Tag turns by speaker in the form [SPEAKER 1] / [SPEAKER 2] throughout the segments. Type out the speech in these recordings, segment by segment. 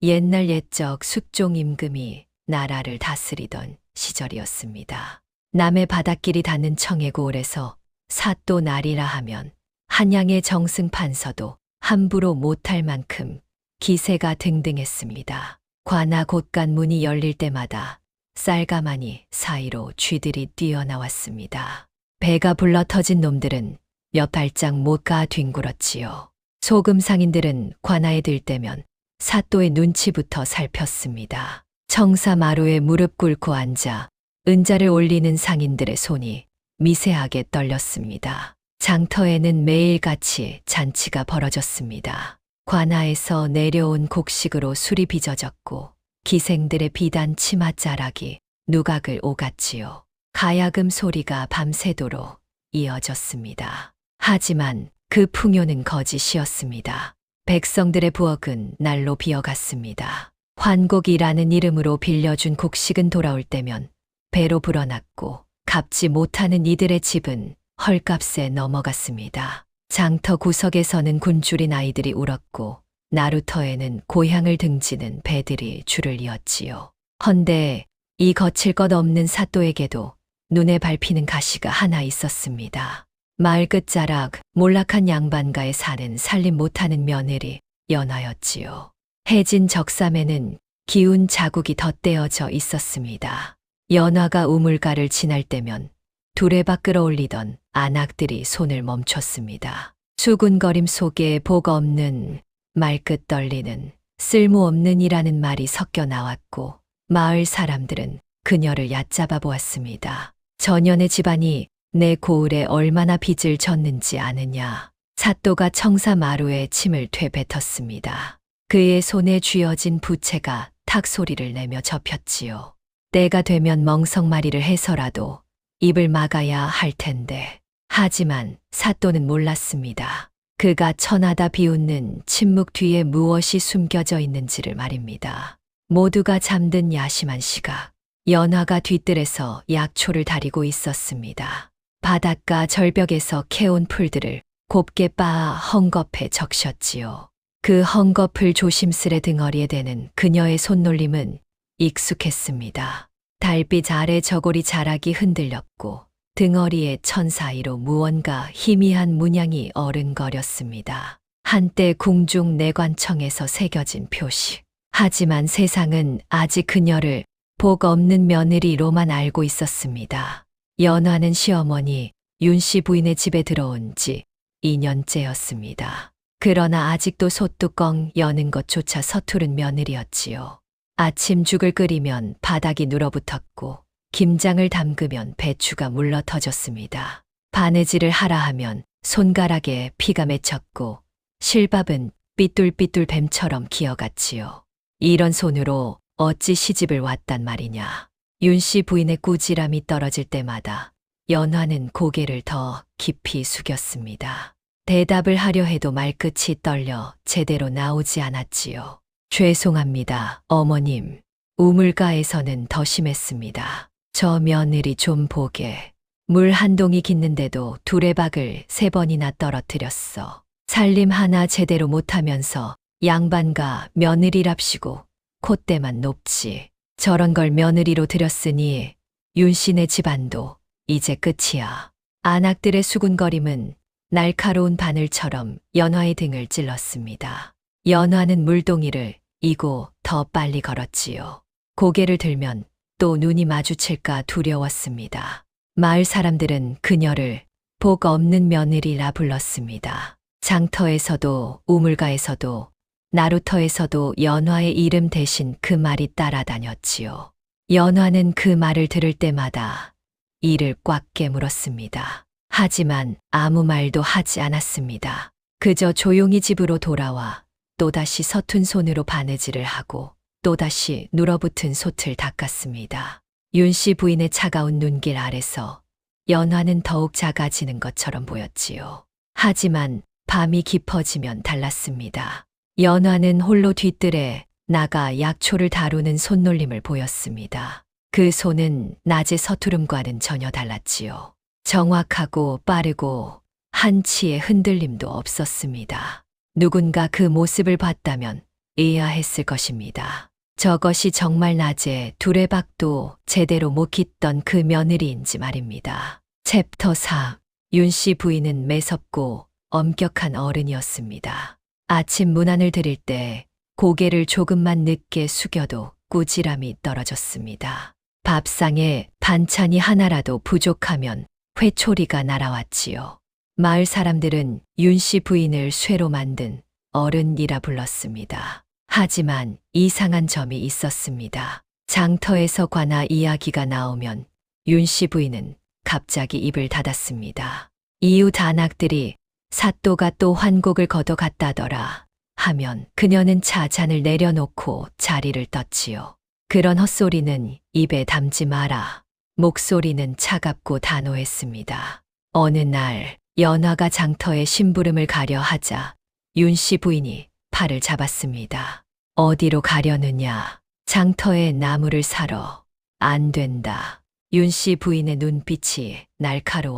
[SPEAKER 1] 옛날 옛적 숙종 임금이 나라를 다스리던 시절이었습니다. 남의 바닷길이 닿는 청해고을에서 사또 날이라 하면 한양의 정승판서도 함부로 못할 만큼 기세가 등등했습니다. 관아 곳간 문이 열릴 때마다 쌀가마니 사이로 쥐들이 뛰어나왔습니다. 배가 불러 터진 놈들은 몇 발짝 못 가 뒹굴었지요. 소금 상인들은 관아에 들 때면 사또의 눈치부터 살폈습니다. 청사 마루에 무릎 꿇고 앉아 은자를 올리는 상인들의 손이 미세하게 떨렸습니다. 장터에는 매일같이 잔치가 벌어졌습니다. 관아에서 내려온 곡식으로 술이 빚어졌고 기생들의 비단 치맛자락이 누각을 오갔지요. 가야금 소리가 밤새도록 이어졌습니다. 하지만 그 풍요는 거짓이었습니다. 백성들의 부엌은 날로 비어갔습니다. 환곡이라는 이름으로 빌려준 곡식은 돌아올 때면 배로 불어났고 갚지 못하는 이들의 집은 헐값에 넘어갔습니다. 장터 구석에서는 굶주린 아이들이 울었고 나루터에는 고향을 등지는 배들이 줄을 이었지요. 헌데 이 거칠 것 없는 사또에게도 눈에 밟히는 가시가 하나 있었습니다. 마을 끝자락 몰락한 양반가에 사는 살림 못하는 며느리 연화였지요. 해진 적삼에는 기운 자국이 덧대어져 있었습니다. 연화가 우물가를 지날 때면 두레박 끌어올리던 안악들이 손을 멈췄습니다. 수군거림 속에 복 없는 말끝 떨리는 쓸모없는 이라는 말이 섞여 나왔고 마을 사람들은 그녀를 얕잡아 보았습니다. 전연의 집안이 내 고을에 얼마나 빚을 졌는지 아느냐. 사또가 청사 마루에 침을 되뱉었습니다. 그의 손에 쥐어진 부채가 탁 소리를 내며 접혔지요. 때가 되면 멍석마리를 해서라도 입을 막아야 할 텐데. 하지만 사또는 몰랐습니다. 그가 천하다 비웃는 침묵 뒤에 무엇이 숨겨져 있는지를 말입니다. 모두가 잠든 야심한 시각, 연화가 뒤뜰에서 약초를 다리고 있었습니다. 바닷가 절벽에서 캐온 풀들을 곱게 빻아 헝겊에 적셨지요. 그 헝겊을 조심스레 등허리에 대는 그녀의 손놀림은 익숙했습니다. 달빛 아래 저고리 자락이 흔들렸고 등허리의 천 사이로 무언가 희미한 문양이 어른거렸습니다. 한때 궁중 내관청에서 새겨진 표시. 하지만 세상은 아직 그녀를 복 없는 며느리로만 알고 있었습니다. 연화는 시어머니 윤씨 부인의 집에 들어온 지 2년째였습니다. 그러나 아직도 솥뚜껑 여는 것조차 서투른 며느리였지요. 아침 죽을 끓이면 바닥이 눌어붙었고 김장을 담그면 배추가 물러터졌습니다. 바느질을 하라 하면 손가락에 피가 맺혔고 실밥은 삐뚤삐뚤 뱀처럼 기어갔지요. 이런 손으로 어찌 시집을 왔단 말이냐. 윤씨 부인의 꾸지람이 떨어질 때마다 연화는 고개를 더 깊이 숙였습니다. 대답을 하려 해도 말끝이 떨려 제대로 나오지 않았지요. 죄송합니다, 어머님. 우물가에서는 더 심했습니다. 저 며느리 좀 보게. 물 한 동이 깃는데도 두레박을 3번이나 떨어뜨렸어. 살림 하나 제대로 못하면서 양반과 며느리랍시고 콧대만 높지. 저런 걸 며느리로 들였으니 윤씨네 집안도 이제 끝이야. 안악들의 수군거림은 날카로운 바늘처럼 연화의 등을 찔렀습니다. 연화는 물동이를 이고 더 빨리 걸었지요. 고개를 들면 또 눈이 마주칠까 두려웠습니다. 마을 사람들은 그녀를 복 없는 며느리라 불렀습니다. 장터에서도 우물가에서도 나루터에서도 연화의 이름 대신 그 말이 따라다녔지요. 연화는 그 말을 들을 때마다 이를 꽉 깨물었습니다. 하지만 아무 말도 하지 않았습니다. 그저 조용히 집으로 돌아와 또다시 서툰 손으로 바느질을 하고 또다시 눌어붙은 솥을 닦았습니다. 윤씨 부인의 차가운 눈길 아래서 연화는 더욱 작아지는 것처럼 보였지요. 하지만 밤이 깊어지면 달랐습니다. 연화는 홀로 뒤뜰에 나가 약초를 다루는 손놀림을 보였습니다. 그 손은 낮의 서투름과는 전혀 달랐지요. 정확하고 빠르고 한치의 흔들림도 없었습니다. 누군가 그 모습을 봤다면 의아했을 것입니다. 저것이 정말 낮에 두레박도 제대로 못 깃던 그 며느리인지 말입니다. 챕터 4. 윤 씨 부인은 매섭고 엄격한 어른이었습니다. 아침 문안을 드릴 때 고개를 조금만 늦게 숙여도 꾸지람이 떨어졌습니다. 밥상에 반찬이 하나라도 부족하면 회초리가 날아왔지요. 마을 사람들은 윤 씨 부인을 쇠로 만든 어른이라 불렀습니다. 하지만 이상한 점이 있었습니다. 장터에서 관아 이야기가 나오면 윤 씨 부인은 갑자기 입을 닫았습니다. 이웃 안악들이 사또가 또 환곡을 걷어갔다더라 하면 그녀는 차 잔을 내려놓고 자리를 떴지요. 그런 헛소리는 입에 담지 마라. 목소리는 차갑고 단호했습니다. 어느 날 연화가 장터에 심부름을 가려 하자 윤 씨 부인이 팔을 잡았습니다. 어디로 가려느냐? 장터에 나무를 사러. 안 된다. 윤 씨 부인의 눈빛이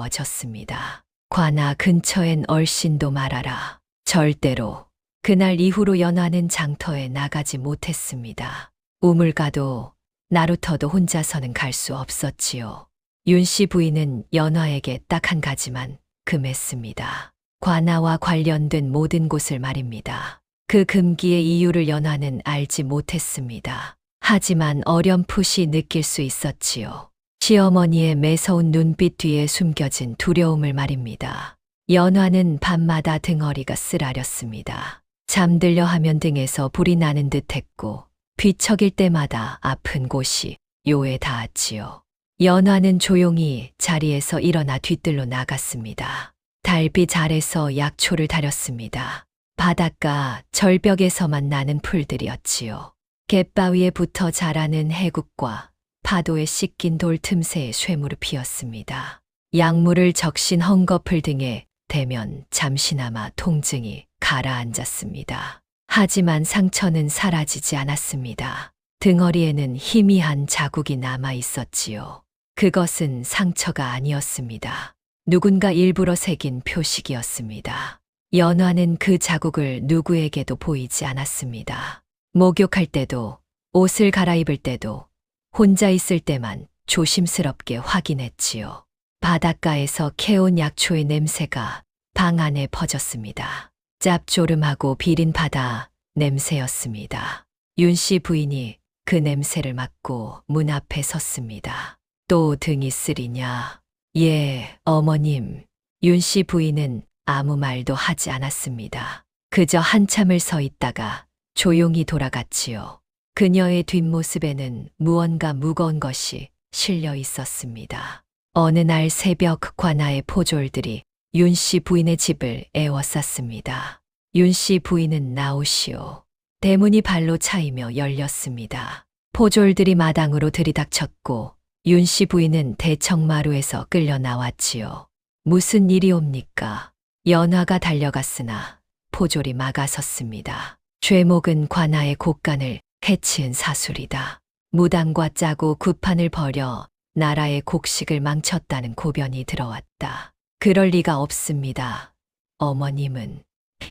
[SPEAKER 1] 날카로워졌습니다. 관아 근처엔 얼씬도 말아라. 절대로. 그날 이후로 연화는 장터에 나가지 못했습니다. 우물가도 나루터도 혼자서는 갈 수 없었지요. 윤 씨 부인은 연화에게 딱 한 가지만 금했습니다. 관아와 관련된 모든 곳을 말입니다. 그 금기의 이유를 연화는 알지 못했습니다. 하지만 어렴풋이 느낄 수 있었지요. 시어머니의 매서운 눈빛 뒤에 숨겨진 두려움을 말입니다. 연화는 밤마다 등허리가 쓰라렸습니다. 잠들려 하면 등에서 불이 나는 듯했고 뒤척일 때마다 아픈 곳이 요에 닿았지요. 연화는 조용히 자리에서 일어나 뒤뜰로 나갔습니다. 달빛 아래서 약초를 다렸습니다. 바닷가 절벽에서만 나는 풀들이었지요. 갯바위에 붙어 자라는 해국과 파도에 씻긴 돌 틈새에 쇠물을 피웠습니다. 약물을 적신 헝겊풀 등에 대면 잠시나마 통증이 가라앉았습니다. 하지만 상처는 사라지지 않았습니다. 등허리에는 희미한 자국이 남아 있었지요. 그것은 상처가 아니었습니다. 누군가 일부러 새긴 표식이었습니다. 연화는 그 자국을 누구에게도 보이지 않았습니다. 목욕할 때도, 옷을 갈아입을 때도, 혼자 있을 때만 조심스럽게 확인했지요. 바닷가에서 캐온 약초의 냄새가 방 안에 퍼졌습니다. 짭조름하고 비린 바다 냄새였습니다. 윤 씨 부인이 그 냄새를 맡고 문 앞에 섰습니다. 또 등이 쓰리냐? 예, 어머님. 윤 씨 부인은 아무 말도 하지 않았습니다. 그저 한참을 서 있다가 조용히 돌아갔지요. 그녀의 뒷모습에는 무언가 무거운 것이 실려 있었습니다. 어느 날 새벽 관아의 포졸들이 윤 씨 부인의 집을 에워쌌습니다. 윤 씨 부인은 나오시오. 대문이 발로 차이며 열렸습니다. 포졸들이 마당으로 들이닥쳤고 윤 씨 부인은 대청마루에서 끌려 나왔지요. 무슨 일이옵니까? 연화가 달려갔으나 포졸이 막아섰습니다. 죄목은 관아의 곡간을 해치은 사술이다. 무당과 짜고 구판을 벌여 나라의 곡식을 망쳤다는 고변이 들어왔다. 그럴 리가 없습니다. 어머님은.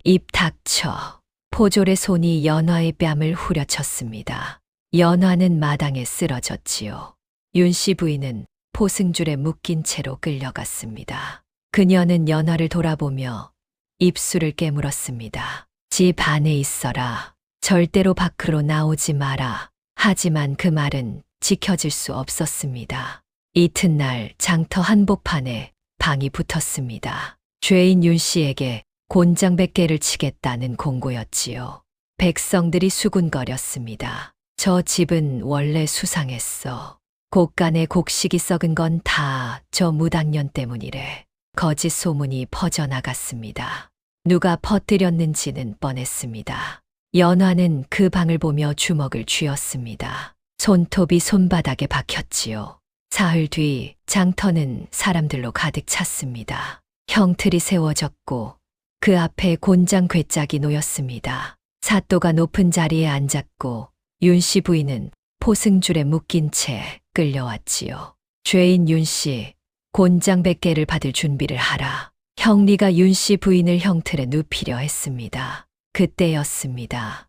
[SPEAKER 1] 입 닥쳐. 포졸의 손이 연화의 뺨을 후려쳤습니다. 연화는 마당에 쓰러졌지요. 윤 씨 부인은 포승줄에 묶인 채로 끌려갔습니다. 그녀는 연화를 돌아보며 입술을 깨물었습니다. 집 안에 있어라. 절대로 밖으로 나오지 마라. 하지만 그 말은 지켜질 수 없었습니다. 이튿날 장터 한복판에 방이 붙었습니다. 죄인 윤 씨에게 곤장 100개를 치겠다는 공고였지요. 백성들이 수군거렸습니다. 저 집은 원래 수상했어. 곡간에 곡식이 썩은 건 다 저 무당년 때문이래. 거짓 소문이 퍼져나갔습니다. 누가 퍼뜨렸는지는 뻔했습니다. 연화는 그 방을 보며 주먹을 쥐었습니다. 손톱이 손바닥에 박혔지요. 사흘 뒤 장터는 사람들로 가득 찼습니다. 형틀이 세워졌고 그 앞에 곤장 괴짝이 놓였습니다. 사또가 높은 자리에 앉았고 윤 씨 부인은 포승줄에 묶인 채 끌려왔지요. 죄인 윤 씨, 곤장 100개를 받을 준비를 하라. 형리가 윤 씨 부인을 형틀에 눕히려 했습니다. 그때였습니다.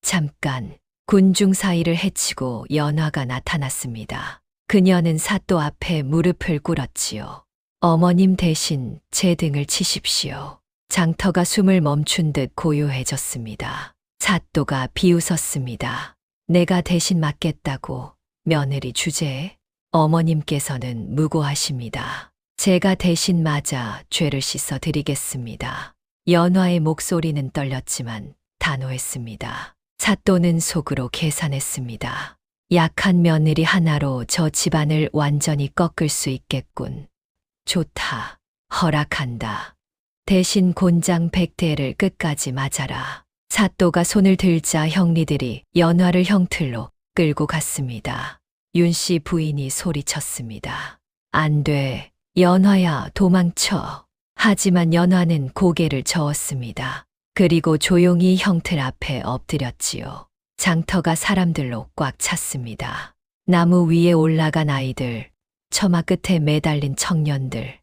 [SPEAKER 1] 잠깐 군중 사이를 헤치고 연화가 나타났습니다. 그녀는 사또 앞에 무릎을 꿇었지요. 어머님 대신 제 등을 치십시오. 장터가 숨을 멈춘 듯 고요해졌습니다. 사또가 비웃었습니다. 내가 대신 맞겠다고 며느리 주제에? 어머님께서는 무고하십니다. 제가 대신 맞아 죄를 씻어 드리겠습니다. 연화의 목소리는 떨렸지만 단호했습니다. 사또는 속으로 계산했습니다. 약한 며느리 하나로 저 집안을 완전히 꺾을 수 있겠군. 좋다. 허락한다. 대신 곤장 100대를 끝까지 맞아라. 사또가 손을 들자 형리들이 연화를 형틀로 끌고 갔습니다. 윤씨 부인이 소리쳤습니다. 안 돼. 연화야, 도망쳐. 하지만 연화는 고개를 저었습니다. 그리고 조용히 형틀 앞에 엎드렸지요. 장터가 사람들로 꽉 찼습니다. 나무 위에 올라간 아이들, 처마 끝에 매달린 청년들,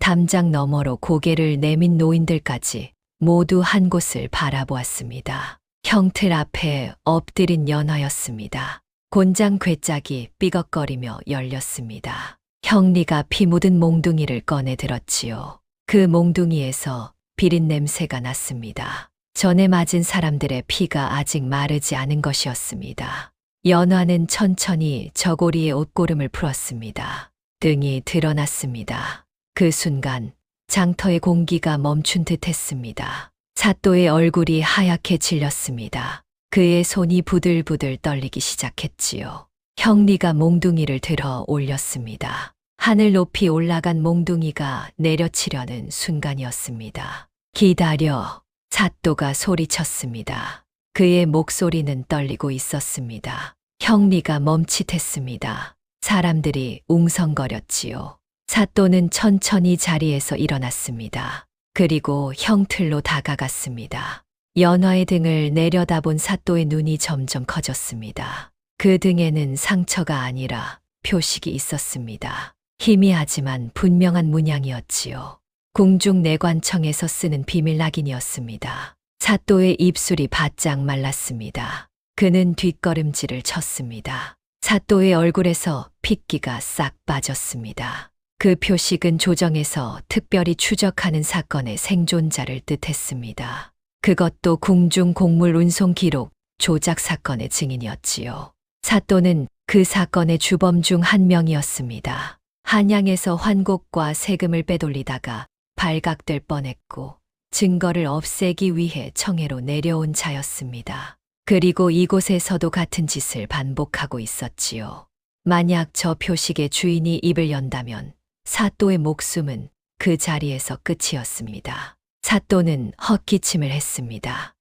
[SPEAKER 1] 담장 너머로 고개를 내민 노인들까지 모두 한 곳을 바라보았습니다. 형틀 앞에 엎드린 연화였습니다. 곤장 괴짝이 삐걱거리며 열렸습니다. 형리가 피 묻은 몽둥이를 꺼내 들었지요. 그 몽둥이에서 비린 냄새가 났습니다. 전에 맞은 사람들의 피가 아직 마르지 않은 것이었습니다. 연화는 천천히 저고리에 옷고름을 풀었습니다. 등이 드러났습니다. 그 순간 장터의 공기가 멈춘 듯 했습니다. 사또의 얼굴이 하얗게 질렸습니다. 그의 손이 부들부들 떨리기 시작했지요. 형리가 몽둥이를 들어 올렸습니다. 하늘 높이 올라간 몽둥이가 내려치려는 순간이었습니다. 기다려. 사또가 소리쳤습니다. 그의 목소리는 떨리고 있었습니다. 형리가 멈칫했습니다. 사람들이 웅성거렸지요. 사또는 천천히 자리에서 일어났습니다. 그리고 형틀로 다가갔습니다. 연화의 등을 내려다본 사또의 눈이 점점 커졌습니다. 그 등에는 상처가 아니라 표식이 있었습니다. 희미하지만 분명한 문양이었지요. 궁중내관청에서 쓰는 비밀 낙인이었습니다. 사또의 입술이 바짝 말랐습니다. 그는 뒷걸음질을 쳤습니다. 사또의 얼굴에서 핏기가 싹 빠졌습니다. 그 표식은 조정에서 특별히 추적하는 사건의 생존자를 뜻했습니다. 그것도 궁중 곡물 운송 기록 조작 사건의 증인이었지요. 사또는 그 사건의 주범 중 한 명이었습니다. 한양에서 환곡과 세금을 빼돌리다가 발각될 뻔했고 증거를 없애기 위해 청해로 내려온 자였습니다. 그리고 이곳에서도 같은 짓을 반복하고 있었지요. 만약 저 표식의 주인이 입을 연다면 사또의 목숨은 그 자리에서 끝이었습니다. 사또는 헛기침을 했습니다.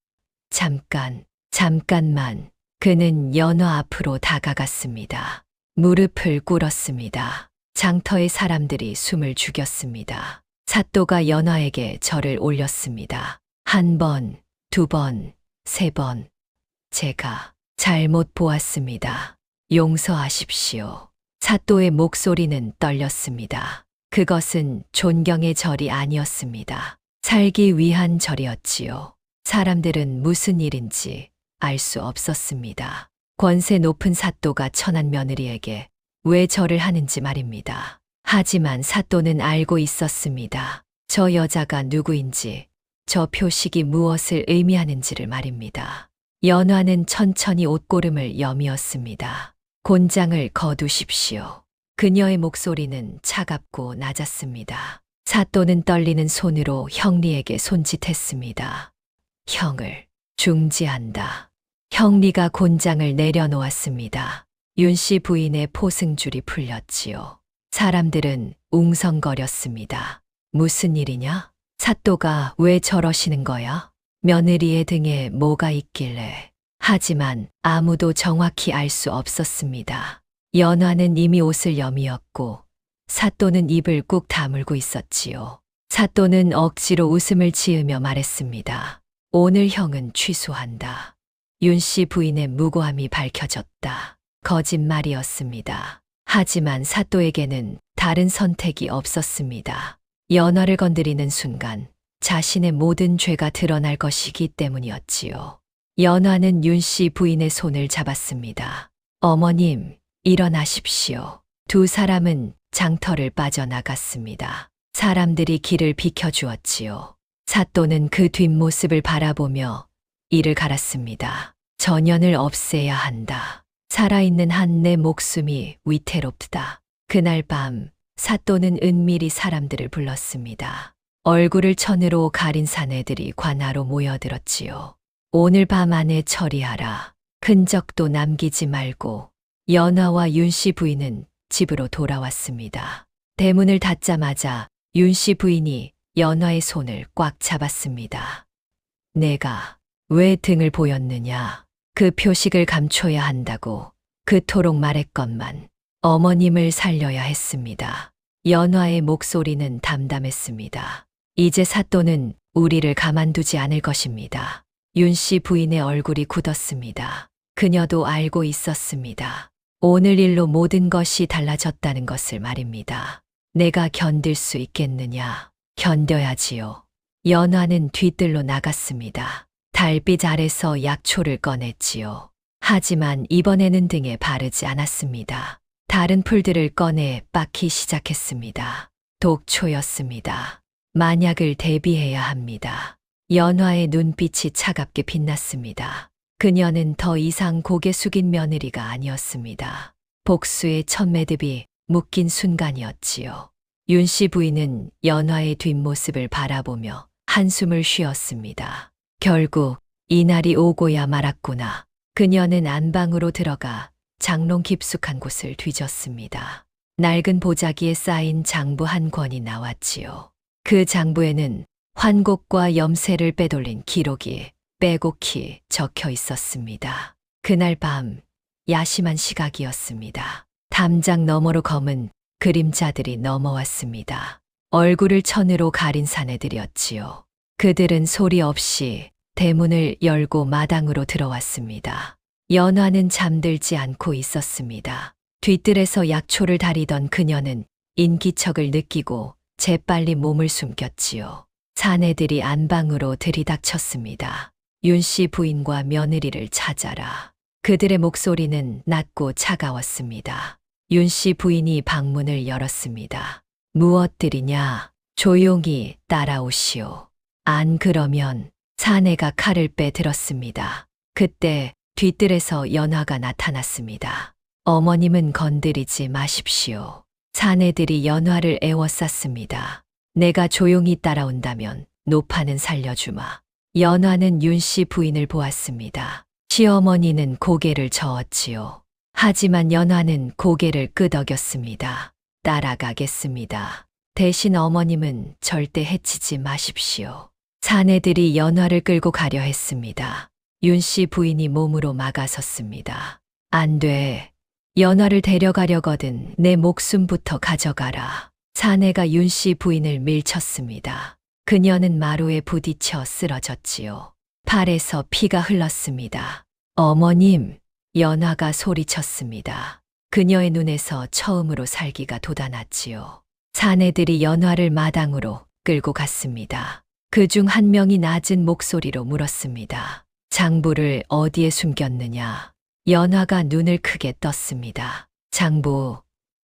[SPEAKER 1] 잠깐만. 그는 연화 앞으로 다가갔습니다. 무릎을 꿇었습니다. 장터의 사람들이 숨을 죽였습니다. 사또가 연화에게 절을 올렸습니다. 1번, 2번, 3번. 제가 잘못 보았습니다. 용서하십시오. 사또의 목소리는 떨렸습니다. 그것은 존경의 절이 아니었습니다. 살기 위한 절이었지요. 사람들은 무슨 일인지 알 수 없었습니다. 권세 높은 사또가 천한 며느리에게 왜 절을 하는지 말입니다. 하지만 사또는 알고 있었습니다. 저 여자가 누구인지, 저 표식이 무엇을 의미하는지를 말입니다. 연화는 천천히 옷고름을 여미었습니다. 곤장을 거두십시오. 그녀의 목소리는 차갑고 낮았습니다. 사또는 떨리는 손으로 형리에게 손짓했습니다. 형을 중지한다. 형리가 곤장을 내려놓았습니다. 윤씨 부인의 포승줄이 풀렸지요. 사람들은 웅성거렸습니다. 무슨 일이냐? 사또가 왜 저러시는 거야? 며느리의 등에 뭐가 있길래? 하지만 아무도 정확히 알 수 없었습니다. 연화는 이미 옷을 여미었고 사또는 입을 꾹 다물고 있었지요. 사또는 억지로 웃음을 지으며 말했습니다. 오늘 형은 취소한다. 윤씨 부인의 무고함이 밝혀졌다. 거짓말이었습니다. 하지만 사또에게는 다른 선택이 없었습니다. 연화를 건드리는 순간 자신의 모든 죄가 드러날 것이기 때문이었지요. 연화는 윤 씨 부인의 손을 잡았습니다. 어머님, 일어나십시오. 두 사람은 장터를 빠져나갔습니다. 사람들이 길을 비켜주었지요. 사또는 그 뒷모습을 바라보며 이를 갈았습니다. 전연을 없애야 한다. 살아있는 한 내 목숨이 위태롭다. 그날 밤 사또는 은밀히 사람들을 불렀습니다. 얼굴을 천으로 가린 사내들이 관하로 모여들었지요. 오늘 밤 안에 처리하라. 흔적도 남기지 말고. 연화와 윤 씨 부인은 집으로 돌아왔습니다. 대문을 닫자마자 윤 씨 부인이 연화의 손을 꽉 잡았습니다. 내가 왜 등을 보였느냐? 그 표식을 감춰야 한다고 그토록 말했건만 어머님을 살려야 했습니다. 연화의 목소리는 담담했습니다. 이제 사또는 우리를 가만두지 않을 것입니다. 윤 씨 부인의 얼굴이 굳었습니다. 그녀도 알고 있었습니다. 오늘 일로 모든 것이 달라졌다는 것을 말입니다. 내가 견딜 수 있겠느냐? 견뎌야지요. 연화는 뒤뜰로 나갔습니다. 달빛 아래서 약초를 꺼냈지요. 하지만 이번에는 등에 바르지 않았습니다. 다른 풀들을 꺼내 빻기 시작했습니다. 독초였습니다. 만약을 대비해야 합니다. 연화의 눈빛이 차갑게 빛났습니다. 그녀는 더 이상 고개 숙인 며느리가 아니었습니다. 복수의 첫 매듭이 묶인 순간이었지요. 윤 씨 부인은 연화의 뒷모습을 바라보며 한숨을 쉬었습니다. 결국 이날이 오고야 말았구나. 그녀는 안방으로 들어가 장롱 깊숙한 곳을 뒤졌습니다. 낡은 보자기에 쌓인 장부 한 권이 나왔지요. 그 장부에는 환곡과 염세를 빼돌린 기록이 빼곡히 적혀 있었습니다. 그날 밤 야심한 시각이었습니다. 담장 너머로 검은 그림자들이 넘어왔습니다. 얼굴을 천으로 가린 사내들이었지요. 그들은 소리 없이 대문을 열고 마당으로 들어왔습니다. 연화는 잠들지 않고 있었습니다. 뒤뜰에서 약초를 다리던 그녀는 인기척을 느끼고 재빨리 몸을 숨겼지요. 사내들이 안방으로 들이닥쳤습니다. 윤 씨 부인과 며느리를 찾아라. 그들의 목소리는 낮고 차가웠습니다. 윤 씨 부인이 방문을 열었습니다. 무엇들이냐? 조용히 따라오시오. 안 그러면 사내가 칼을 빼들었습니다. 그때 뒤뜰에서 연화가 나타났습니다. 어머님은 건드리지 마십시오. 사내들이 연화를 애워쌌습니다. 내가 조용히 따라온다면 노파는 살려주마. 연화는 윤 씨 부인을 보았습니다. 시어머니는 고개를 저었지요. 하지만 연화는 고개를 끄덕였습니다. 따라가겠습니다. 대신 어머님은 절대 해치지 마십시오. 사내들이 연화를 끌고 가려 했습니다. 윤 씨 부인이 몸으로 막아섰습니다. 안 돼. 연화를 데려가려거든 내 목숨부터 가져가라. 사내가 윤 씨 부인을 밀쳤습니다. 그녀는 마루에 부딪혀 쓰러졌지요. 팔에서 피가 흘렀습니다. 어머님, 연화가 소리쳤습니다. 그녀의 눈에서 처음으로 살기가 돋아났지요. 사내들이 연화를 마당으로 끌고 갔습니다. 그중 한 명이 낮은 목소리로 물었습니다. 장부를 어디에 숨겼느냐? 연화가 눈을 크게 떴습니다. 장부,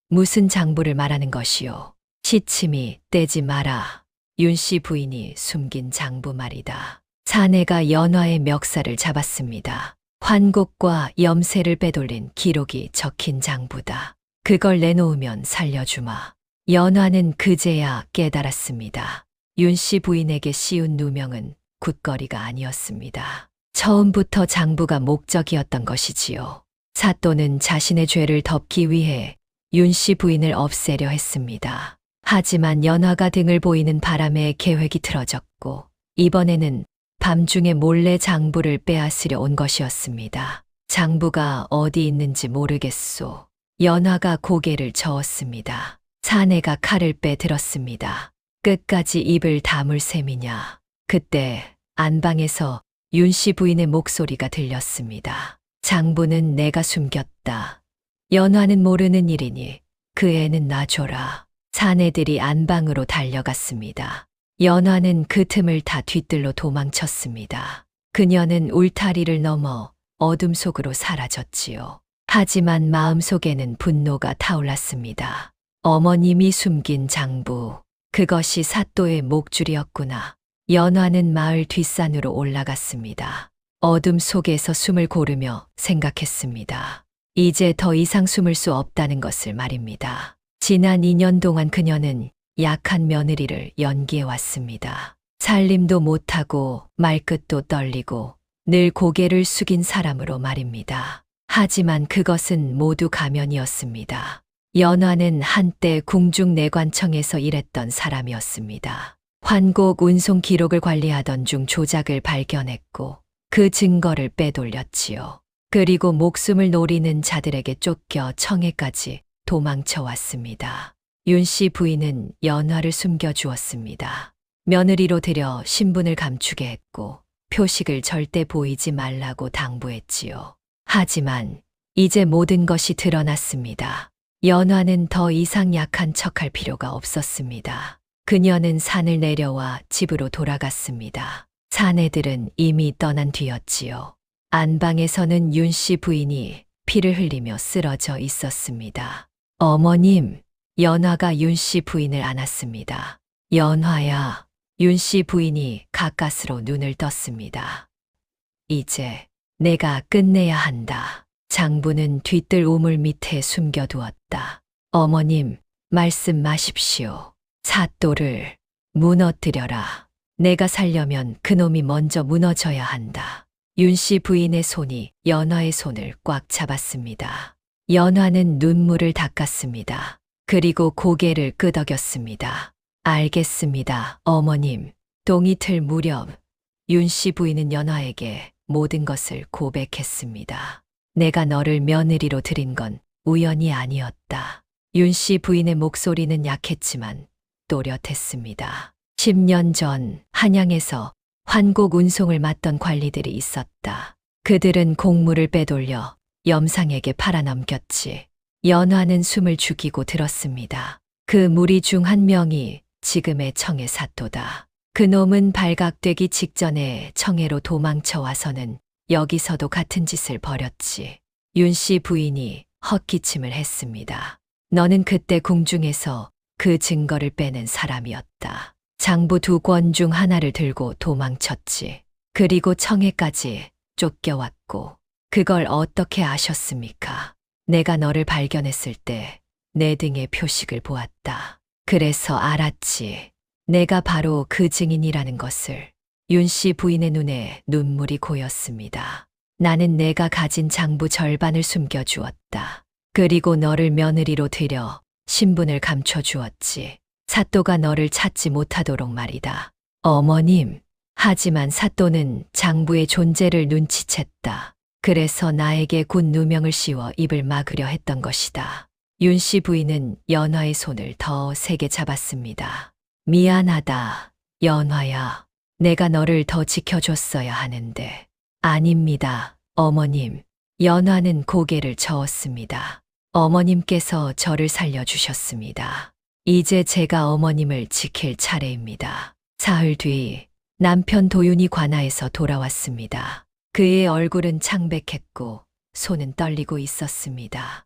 [SPEAKER 1] 무슨 장부를 말하는 것이오? 시침이 떼지 마라. 윤 씨 부인이 숨긴 장부 말이다. 사내가 연화의 멱살을 잡았습니다. 환곡과 염세를 빼돌린 기록이 적힌 장부다. 그걸 내놓으면 살려주마. 연화는 그제야 깨달았습니다. 윤 씨 부인에게 씌운 누명은 굿거리가 아니었습니다. 처음부터 장부가 목적이었던 것이지요. 사또는 자신의 죄를 덮기 위해 윤 씨 부인을 없애려 했습니다. 하지만 연화가 등을 보이는 바람에 계획이 틀어졌고 이번에는 밤중에 몰래 장부를 빼앗으려 온 것이었습니다. 장부가 어디 있는지 모르겠소. 연화가 고개를 저었습니다. 사내가 칼을 빼들었습니다. 끝까지 입을 다물 셈이냐. 그때 안방에서 윤 씨 부인의 목소리가 들렸습니다. 장부는 내가 숨겼다. 연화는 모르는 일이니 그 애는 놔줘라. 사내들이 안방으로 달려갔습니다. 연화는 그 틈을 타 뒤뜰로 도망쳤습니다. 그녀는 울타리를 넘어 어둠 속으로 사라졌지요. 하지만 마음속에는 분노가 타올랐습니다. 어머님이 숨긴 장부, 그것이 사또의 목줄이었구나. 연화는 마을 뒷산으로 올라갔습니다. 어둠 속에서 숨을 고르며 생각했습니다. 이제 더 이상 숨을 수 없다는 것을 말입니다. 지난 2년 동안 그녀는 약한 며느리를 연기해 왔습니다. 살림도 못하고 말끝도 떨리고 늘 고개를 숙인 사람으로 말입니다. 하지만 그것은 모두 가면이었습니다. 연화는 한때 궁중내관청에서 일했던 사람이었습니다. 환곡 운송 기록을 관리하던 중 조작을 발견했고 그 증거를 빼돌렸지요. 그리고 목숨을 노리는 자들에게 쫓겨 청해까지 도망쳐 왔습니다. 윤 씨 부인은 연화를 숨겨주었습니다. 며느리로 들여 신분을 감추게 했고 표식을 절대 보이지 말라고 당부했지요. 하지만 이제 모든 것이 드러났습니다. 연화는 더 이상 약한 척할 필요가 없었습니다. 그녀는 산을 내려와 집으로 돌아갔습니다. 사내들은 이미 떠난 뒤였지요. 안방에서는 윤 씨 부인이 피를 흘리며 쓰러져 있었습니다. 어머님, 연화가 윤 씨 부인을 안았습니다. 연화야, 윤 씨 부인이 가까스로 눈을 떴습니다. 이제 내가 끝내야 한다. 장부는 뒤뜰 우물 밑에 숨겨두었다. 어머님, 말씀 마십시오. 사또를 무너뜨려라. 내가 살려면 그놈이 먼저 무너져야 한다. 윤 씨 부인의 손이 연화의 손을 꽉 잡았습니다. 연화는 눈물을 닦았습니다. 그리고 고개를 끄덕였습니다. 알겠습니다, 어머님. 동이 틀 무렵 윤 씨 부인은 연화에게 모든 것을 고백했습니다. 내가 너를 며느리로 들인 건 우연이 아니었다. 윤 씨 부인의 목소리는 약했지만 또렷했습니다. 10년 전 한양에서 환곡 운송을 맡던 관리들이 있었다. 그들은 곡물을 빼돌려 염상에게 팔아넘겼지. 연화는 숨을 죽이고 들었습니다. 그 무리 중 한 명이 지금의 청해 사또다. 그놈은 발각되기 직전에 청해로 도망쳐 와서는 여기서도 같은 짓을 벌였지. 윤 씨 부인이 헛기침을 했습니다. 너는 그때 궁중에서 그 증거를 빼낸 사람이었다. 장부 2권 중 하나를 들고 도망쳤지. 그리고 청해까지 쫓겨왔고 그걸 어떻게 아셨습니까? 내가 너를 발견했을 때 내 등의 표식을 보았다. 그래서 알았지. 내가 바로 그 증인이라는 것을. 윤 씨 부인의 눈에 눈물이 고였습니다. 나는 내가 가진 장부 절반을 숨겨주었다. 그리고 너를 며느리로 들여 신분을 감춰주었지. 사또가 너를 찾지 못하도록 말이다. 어머님, 하지만 사또는 장부의 존재를 눈치챘다. 그래서 나에게 곧 누명을 씌워 입을 막으려 했던 것이다. 윤 씨 부인은 연화의 손을 더 세게 잡았습니다. 미안하다, 연화야. 내가 너를 더 지켜줬어야 하는데. 아닙니다, 어머님. 연화는 고개를 저었습니다. 어머님께서 저를 살려주셨습니다. 이제 제가 어머님을 지킬 차례입니다. 사흘 뒤 남편 도윤이 관아에서 돌아왔습니다. 그의 얼굴은 창백했고 손은 떨리고 있었습니다.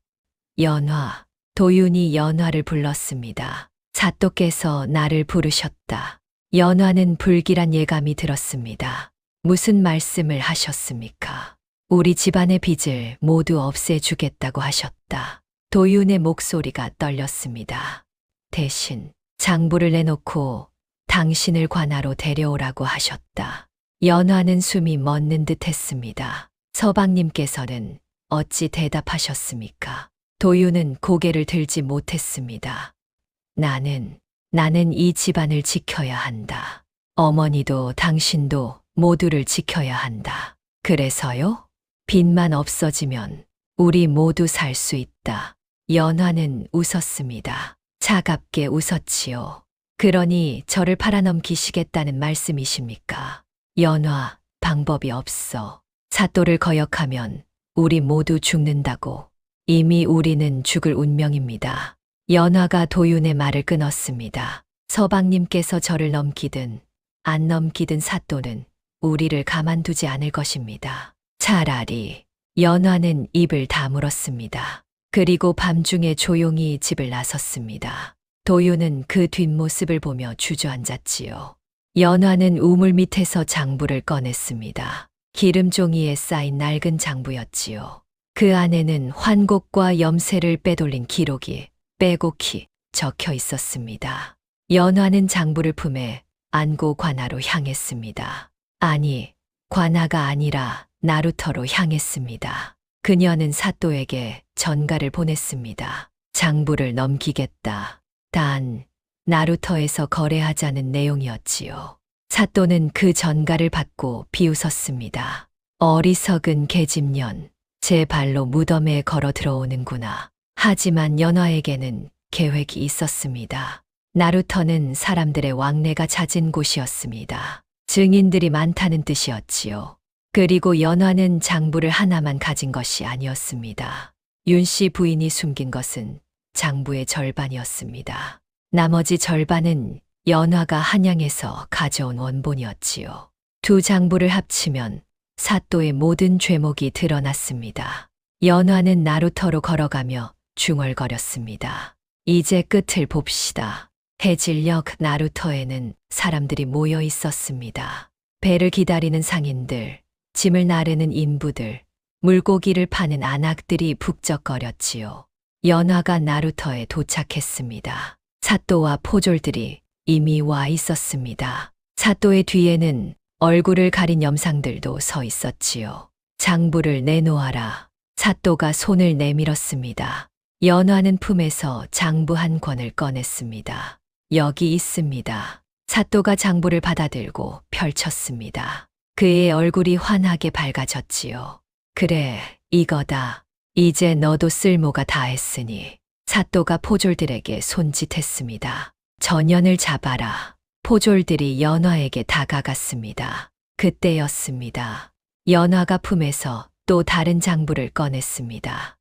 [SPEAKER 1] 연화, 도윤이 연화를 불렀습니다. 사또께서 나를 부르셨다. 연화는 불길한 예감이 들었습니다. 무슨 말씀을 하셨습니까? 우리 집안의 빚을 모두 없애주겠다고 하셨다. 도윤의 목소리가 떨렸습니다. 대신 장부를 내놓고 당신을 관아로 데려오라고 하셨다. 연화는 숨이 멎는 듯 했습니다. 서방님께서는 어찌 대답하셨습니까? 도윤은 고개를 들지 못했습니다. 나는 이 집안을 지켜야 한다. 어머니도 당신도 모두를 지켜야 한다. 그래서요? 빚만 없어지면 우리 모두 살 수 있다. 연화는 웃었습니다. 차갑게 웃었지요. 그러니 저를 팔아넘기시겠다는 말씀이십니까? 연화, 방법이 없어. 사또를 거역하면 우리 모두 죽는다고. 이미 우리는 죽을 운명입니다. 연화가 도윤의 말을 끊었습니다. 서방님께서 저를 넘기든 안 넘기든 사또는 우리를 가만두지 않을 것입니다. 차라리 연화는 입을 다물었습니다. 그리고 밤중에 조용히 집을 나섰습니다. 도유는 그 뒷모습을 보며 주저앉았지요. 연화는 우물 밑에서 장부를 꺼냈습니다. 기름종이에 쌓인 낡은 장부였지요. 그 안에는 환곡과 염세를 빼돌린 기록이 빼곡히 적혀 있었습니다. 연화는 장부를 품에 안고 관아로 향했습니다. 아니, 관아가 아니라 나루터로 향했습니다. 그녀는 사또에게 전가를 보냈습니다. 장부를 넘기겠다. 단, 나루터에서 거래하자는 내용이었지요. 사또는 그 전가를 받고 비웃었습니다. 어리석은 계집년, 제 발로 무덤에 걸어 들어오는구나. 하지만 연화에게는 계획이 있었습니다. 나루터는 사람들의 왕래가 잦은 곳이었습니다. 증인들이 많다는 뜻이었지요. 그리고 연화는 장부를 하나만 가진 것이 아니었습니다. 윤씨 부인이 숨긴 것은 장부의 절반이었습니다. 나머지 절반은 연화가 한양에서 가져온 원본이었지요. 두 장부를 합치면 사또의 모든 죄목이 드러났습니다. 연화는 나루터로 걸어가며 중얼거렸습니다. 이제 끝을 봅시다. 해질녘 나루터에는 사람들이 모여 있었습니다. 배를 기다리는 상인들, 짐을 나르는 인부들, 물고기를 파는 안악들이 북적거렸지요. 연화가 나루터에 도착했습니다. 사또와 포졸들이 이미 와 있었습니다. 사또의 뒤에는 얼굴을 가린 염상들도 서 있었지요. 장부를 내놓아라. 사또가 손을 내밀었습니다. 연화는 품에서 장부 한 권을 꺼냈습니다. 여기 있습니다. 사또가 장부를 받아들고 펼쳤습니다. 그의 얼굴이 환하게 밝아졌지요. 그래, 이거다. 이제 너도 쓸모가 다했으니. 사또가 포졸들에게 손짓했습니다. 전연을 잡아라. 포졸들이 연화에게 다가갔습니다. 그때였습니다. 연화가 품에서 또 다른 장부를 꺼냈습니다.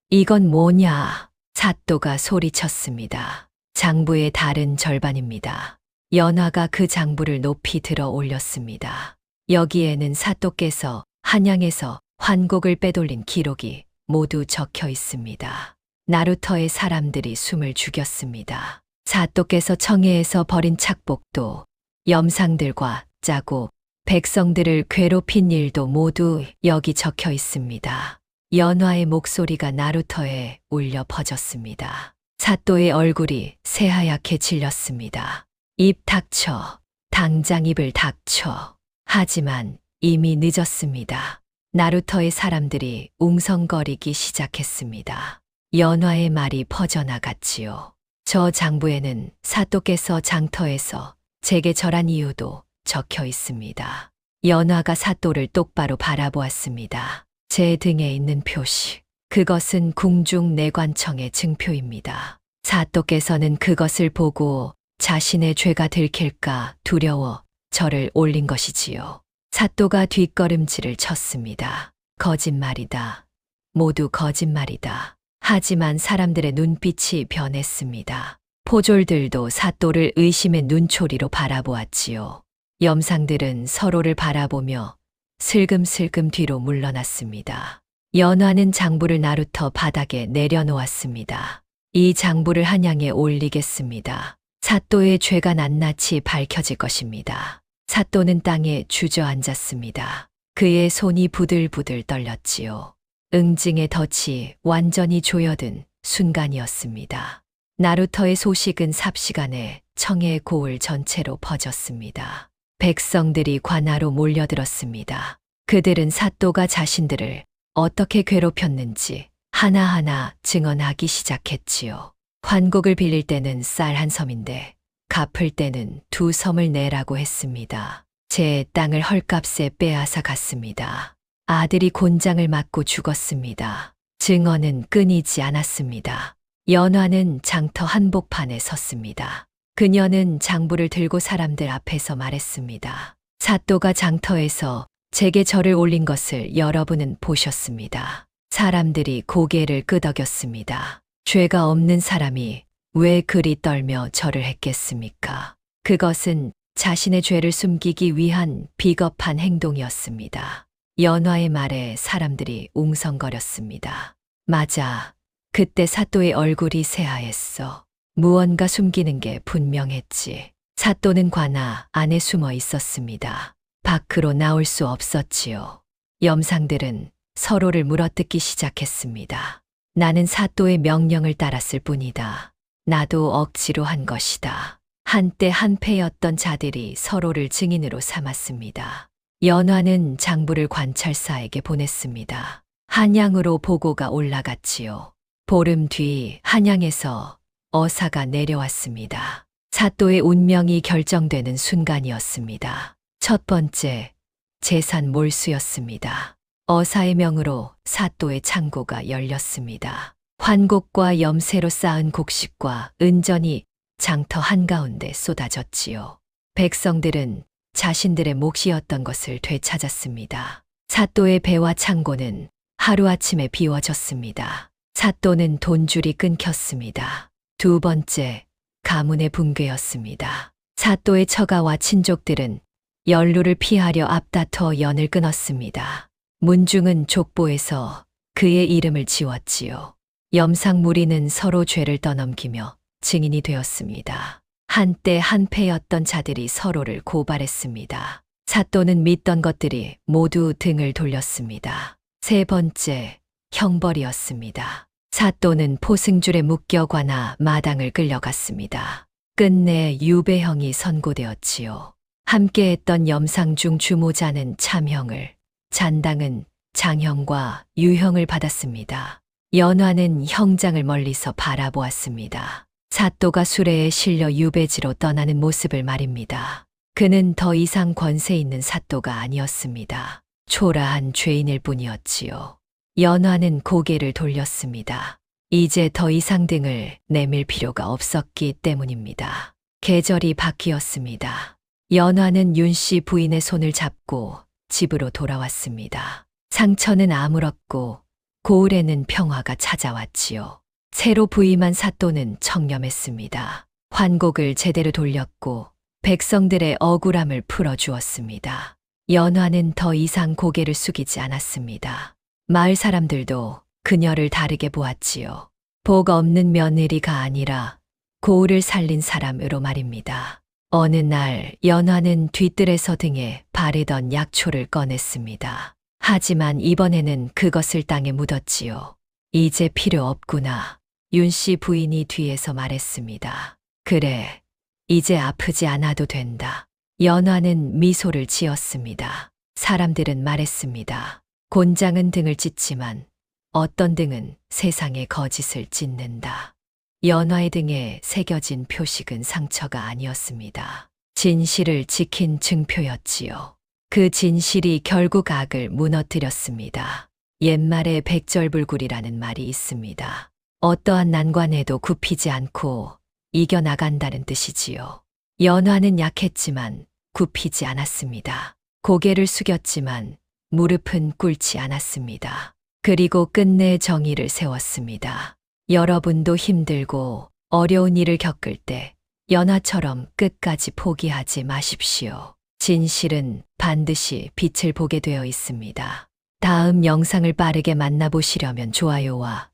[SPEAKER 1] 이건 뭐냐? 사또가 소리쳤습니다. 장부의 다른 절반입니다. 연화가 그 장부를 높이 들어 올렸습니다. 여기에는 사또께서 한양에서 환곡을 빼돌린 기록이 모두 적혀 있습니다. 나루터의 사람들이 숨을 죽였습니다. 사또께서 청해에서 버린 착복도, 염상들과 짜고 백성들을 괴롭힌 일도 모두 여기 적혀 있습니다. 연화의 목소리가 나루터에 울려 퍼졌습니다. 사또의 얼굴이 새하얗게 질렸습니다. 입 닥쳐. 당장 입을 닥쳐. 하지만 이미 늦었습니다. 나루터의 사람들이 웅성거리기 시작했습니다. 연화의 말이 퍼져나갔지요. 저 장부에는 사또께서 장터에서 제게 절한 이유도 적혀 있습니다. 연화가 사또를 똑바로 바라보았습니다. 제 등에 있는 표시, 그것은 궁중 내관청의 증표입니다. 사또께서는 그것을 보고 자신의 죄가 들킬까 두려워 절을 올린 것이지요. 사또가 뒷걸음질을 쳤습니다. 거짓말이다. 모두 거짓말이다. 하지만 사람들의 눈빛이 변했습니다. 포졸들도 사또를 의심의 눈초리로 바라보았지요. 염상들은 서로를 바라보며 슬금슬금 뒤로 물러났습니다. 연화는 장부를 나루터 바닥에 내려놓았습니다. 이 장부를 한양에 올리겠습니다. 사또의 죄가 낱낱이 밝혀질 것입니다. 사또는 땅에 주저앉았습니다. 그의 손이 부들부들 떨렸지요. 응징의 덫이 완전히 조여든 순간이었습니다. 나루터의 소식은 삽시간에 청해 고을 전체로 퍼졌습니다. 백성들이 관아로 몰려들었습니다. 그들은 사또가 자신들을 어떻게 괴롭혔는지 하나하나 증언하기 시작했지요. 환곡을 빌릴 때는 쌀 한 섬인데 갚을 때는 2섬을 내라고 했습니다. 제 땅을 헐값에 빼앗아 갔습니다. 아들이 곤장을 맞고 죽었습니다. 증언은 끊이지 않았습니다. 연화는 장터 한복판에 섰습니다. 그녀는 장부를 들고 사람들 앞에서 말했습니다. 사또가 장터에서 제게 절을 올린 것을 여러분은 보셨습니다. 사람들이 고개를 끄덕였습니다. 죄가 없는 사람이 왜 그리 떨며 절을 했겠습니까? 그것은 자신의 죄를 숨기기 위한 비겁한 행동이었습니다. 연화의 말에 사람들이 웅성거렸습니다. 맞아. 그때 사또의 얼굴이 새하였어. 무언가 숨기는 게 분명했지. 사또는 관아 안에 숨어 있었습니다. 밖으로 나올 수 없었지요. 염상들은 서로를 물어뜯기 시작했습니다. 나는 사또의 명령을 따랐을 뿐이다. 나도 억지로 한 것이다. 한때 한패였던 자들이 서로를 증인으로 삼았습니다. 연화는 장부를 관찰사에게 보냈습니다. 한양으로 보고가 올라갔지요. 보름 뒤 한양에서 어사가 내려왔습니다. 사또의 운명이 결정되는 순간이었습니다. 첫 번째, 재산 몰수였습니다. 어사의 명으로 사또의 창고가 열렸습니다. 환곡과 염세로 쌓은 곡식과 은전이 장터 한가운데 쏟아졌지요. 백성들은 자신들의 몫이었던 것을 되찾았습니다. 사또의 배와 창고는 하루아침에 비워졌습니다. 사또는 돈줄이 끊겼습니다. 두 번째, 가문의 붕괴였습니다. 사또의 처가와 친족들은 연루를 피하려 앞다퉈 연을 끊었습니다. 문중은 족보에서 그의 이름을 지웠지요. 염상 무리는 서로 죄를 떠넘기며 증인이 되었습니다. 한때 한패였던 자들이 서로를 고발했습니다. 사또는 믿던 것들이 모두 등을 돌렸습니다. 세 번째, 형벌이었습니다. 사또는 포승줄에 묶여 관아 마당을 끌려갔습니다. 끝내 유배형이 선고되었지요. 함께했던 염상 중 주모자는 참형을, 잔당은 장형과 유형을 받았습니다. 연화는 형장을 멀리서 바라보았습니다. 사또가 수레에 실려 유배지로 떠나는 모습을 말입니다. 그는 더 이상 권세 있는 사또가 아니었습니다. 초라한 죄인일 뿐이었지요. 연화는 고개를 돌렸습니다. 이제 더 이상 등을 내밀 필요가 없었기 때문입니다. 계절이 바뀌었습니다. 연화는 윤씨 부인의 손을 잡고 집으로 돌아왔습니다. 상처는 아물었고 고을에는 평화가 찾아왔지요. 새로 부임한 사또는 청렴했습니다. 환곡을 제대로 돌렸고 백성들의 억울함을 풀어주었습니다. 연화는 더 이상 고개를 숙이지 않았습니다. 마을 사람들도 그녀를 다르게 보았지요. 복 없는 며느리가 아니라 고을을 살린 사람으로 말입니다. 어느 날 연화는 뒤뜰에서 등에 바르던 약초를 꺼냈습니다. 하지만 이번에는 그것을 땅에 묻었지요. 이제 필요 없구나. 윤씨 부인이 뒤에서 말했습니다. 그래, 이제 아프지 않아도 된다. 연화는 미소를 지었습니다. 사람들은 말했습니다. 곤장은 등을 찢지만 어떤 등은 세상에 거짓을 찢는다. 연화의 등에 새겨진 표식은 상처가 아니었습니다. 진실을 지킨 증표였지요. 그 진실이 결국 악을 무너뜨렸습니다. 옛말에 백절불굴이라는 말이 있습니다. 어떠한 난관에도 굽히지 않고 이겨나간다는 뜻이지요. 연화는 약했지만 굽히지 않았습니다. 고개를 숙였지만 무릎은 꿇지 않았습니다. 그리고 끝내 정의를 세웠습니다. 여러분도 힘들고 어려운 일을 겪을 때 연화처럼 끝까지 포기하지 마십시오. 진실은 반드시 빛을 보게 되어 있습니다. 다음 영상을 빠르게 만나보시려면 좋아요와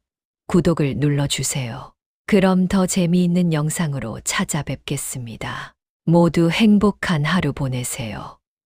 [SPEAKER 1] 구독을 눌러주세요. 그럼 더 재미있는 영상으로 찾아뵙겠습니다. 모두 행복한 하루 보내세요.